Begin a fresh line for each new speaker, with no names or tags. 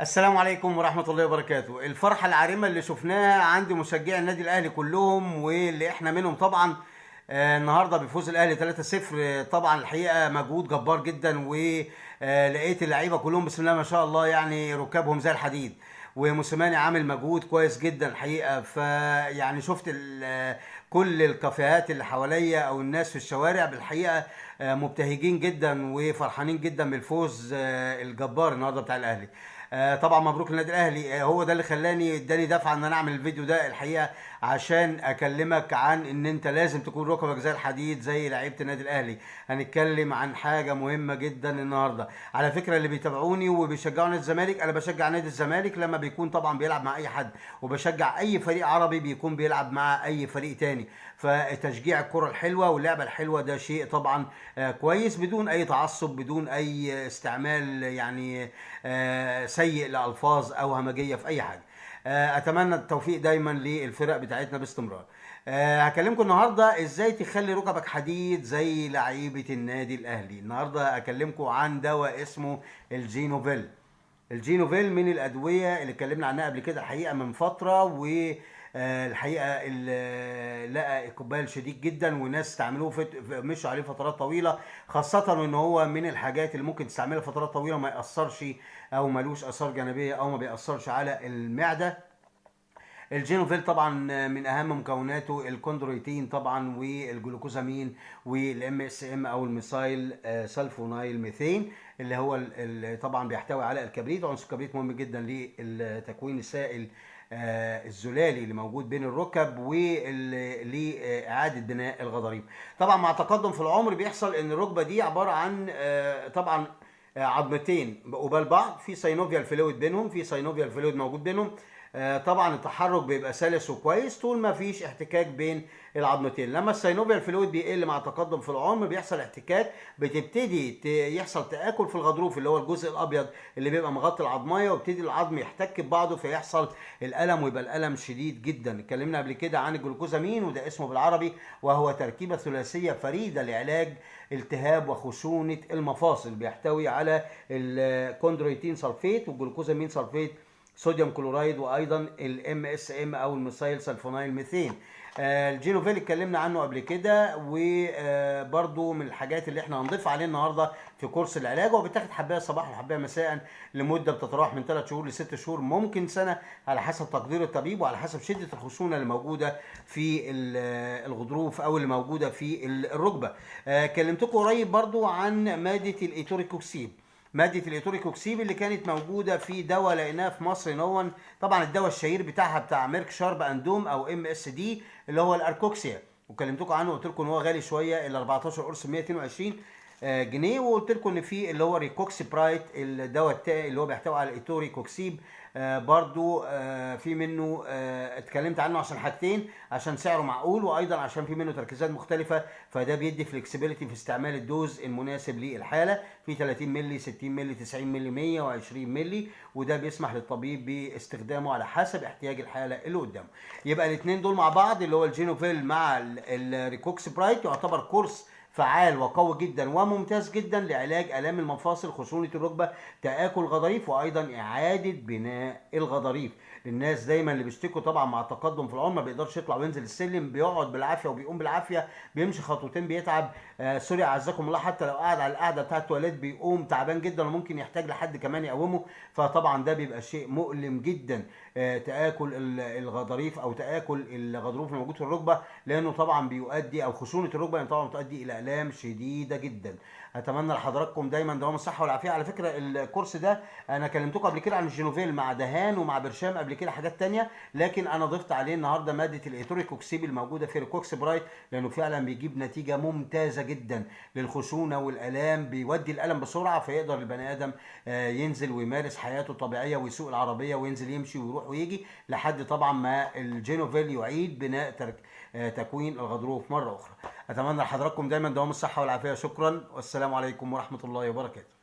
السلام عليكم ورحمة الله وبركاته. الفرحة العارمة اللي شفناها عند مشجعي النادي الأهلي كلهم واللي احنا منهم طبعا. النهارده بفوز الأهلي 3-0. طبعا الحقيقة مجهود جبار جدا، ولقيت اللعيبة كلهم بسم الله ما شاء الله، يعني ركابهم زي الحديد. وموسيماني عامل مجهود كويس جدا الحقيقة. فيعني شفت كل الكافيهات اللي حواليا او الناس في الشوارع بالحقيقة مبتهجين جدا وفرحانين جدا بالفوز الجبار النهارده بتاع الأهلي. طبعا مبروك للنادي الاهلي. هو ده اللي اداني دفعه ان انا اعمل الفيديو ده الحقيقه، عشان اكلمك عن ان انت لازم تكون ركبك زي الحديد زي لعيبه النادي الاهلي. هنتكلم عن حاجه مهمه جدا النهارده. على فكره اللي بيتابعوني وبيشجعوا نادي الزمالك، انا بشجع نادي الزمالك لما بيكون طبعا بيلعب مع اي حد، وبشجع اي فريق عربي بيكون بيلعب مع اي فريق تاني. فتشجيع الكره الحلوه واللعبه الحلوه ده شيء طبعا كويس، بدون اي تعصب، بدون اي استعمال يعني سيء لألفاظ أو همجية في أي حاجة. أتمنى التوفيق دايما للفرق بتاعتنا باستمرار. هكلمكم النهاردة إزاي تخلي ركبك حديد زي لعيبة النادي الأهلي. النهاردة أكلمكم عن دواء اسمه الجينوفيل. الجينوفيل من الادويه اللي اتكلمنا عنها قبل كده الحقيقه من فتره، والحقيقه لقى اقبال شديد جدا، وناس استعملوه مشوا عليه فترات طويله، خاصه ان هو من الحاجات اللي ممكن تستعملها فترات طويله ما ياثرش او ملوش اثار جانبيه او ما بيأثرش على المعده. الجينوفيل طبعا من اهم مكوناته الكوندرويتين طبعا، والجلوكوزامين، والام اس ام او الميثايل سلفونايل ميثين، اللي هو طبعا بيحتوي على الكبريت. عنصر الكبريت مهم جدا لتكوين السائل الزلالي اللي موجود بين الركب ولإعادة بناء الغضاريف. طبعا مع التقدم في العمر بيحصل ان الركبة دي عبارة عن طبعا عظمتين قبال بعض، في ساينوفيال فلويد بينهم، في ساينوفيال فلويد موجود بينهم. طبعا التحرك بيبقى سلس وكويس طول ما فيش احتكاك بين العظمتين. لما السينوفيال فلويد بيقل مع التقدم في العمر بيحصل احتكاك، بتبتدي يحصل تآكل في الغضروف اللي هو الجزء الابيض اللي بيبقى مغطي العظميه، ويبتدي العظم يحتك ببعضه فيحصل الالم، ويبقى الالم شديد جدا. اتكلمنا قبل كده عن الجلوكوزامين، وده اسمه بالعربي، وهو تركيبه ثلاثيه فريده لعلاج التهاب وخشونه المفاصل. بيحتوي على الكوندرويتين سلفيت والجلوكوزامين سلفيت صوديوم كلورايد، وايضا الام اس ام او الميثايل سلفونايل ميثين. الجينوفيل اتكلمنا عنه قبل كده، وبرده من الحاجات اللي احنا هنضيف عليه النهارده في كورس العلاج. هو بيتاخد حبايه صباح وحبايه مساء لمده بتتراوح من 3 شهور ل 6 شهور، ممكن سنه، على حسب تقدير الطبيب وعلى حسب شده الخشونه اللي موجوده في الغضروف او اللي موجوده في الركبه. كلمتكم قريب برضو عن ماده الايتوريكوكسيب. ماده الايتوريكوكسيب اللي كانت موجوده في دواء لقيناه في مصر نون، طبعا الدواء الشهير بتاعها بتاع ميرك شارب اندوم او ام اس دي، اللي هو الاركوكسيا. وكلمتكم عنه وقلت لكم ان هو غالي شويه، ال 14 قرص 122 جنيه. وقلت لكم ان في اللي هو ريكوكسي برايت، الدواء التاني اللي هو بيحتوي على الايتوريكوكسيب. برضو في منه اتكلمت عنه عشان حاجتين: عشان سعره معقول، وايضا عشان في منه تركيزات مختلفه، فده بيدي فلكسبيليتي في استعمال الدوز المناسب للحاله. في 30 مللي، 60 مللي، 90 مللي، 120 مللي، وده بيسمح للطبيب باستخدامه على حسب احتياج الحاله اللي قدامه. يبقى الاثنين دول مع بعض، اللي هو الجينوفيل مع الريكوكس برايت، يعتبر كورس فعال وقوي جدا وممتاز جدا لعلاج الام المفاصل، خشونه الركبه، تآكل الغضاريف، وايضا اعاده بناء الغضاريف. للناس دايما اللي بيشتكوا طبعا مع التقدم في العمر ما بيقدرش يطلع وينزل السلم، بيقعد بالعافيه وبيقوم بالعافيه، بيمشي خطوتين بيتعب. سوري اعزكم الله، حتى لو قاعد على القعده بتاعه التواليت بيقوم تعبان جدا، وممكن يحتاج لحد كمان يقومه. فطبعا ده بيبقى شيء مؤلم جدا، تآكل الغضاريف او تآكل الغضروف الموجود في الركبه، لانه طبعا بيؤدي، او خشونه الركبه يعني طبعا تؤدي الى الام شديده جدا. اتمنى لحضراتكم دايما دوام الصحه والعافيه. على فكره الكورس ده انا كلمتكم قبل كده عن الجينوفيل مع دهان ومع برشام قبل كده حاجات تانية، لكن انا ضفت عليه النهارده ماده الايتوريكوكسيب الموجوده في ريكوكس برايت، لانه فعلا بيجيب نتيجه ممتازه جدا للخشونه والالام، بيودي الالم بسرعه، فيقدر البني ادم ينزل ويمارس حياته الطبيعيه ويسوق العربيه وينزل يمشي ويروح ويجي، لحد طبعا ما الجينوفيل يعيد بناء تكوين الغضروف مره اخرى. اتمنى لحضراتكم دايما دوام الصحه والعافيه. شكرا، والسلام عليكم ورحمه الله وبركاته.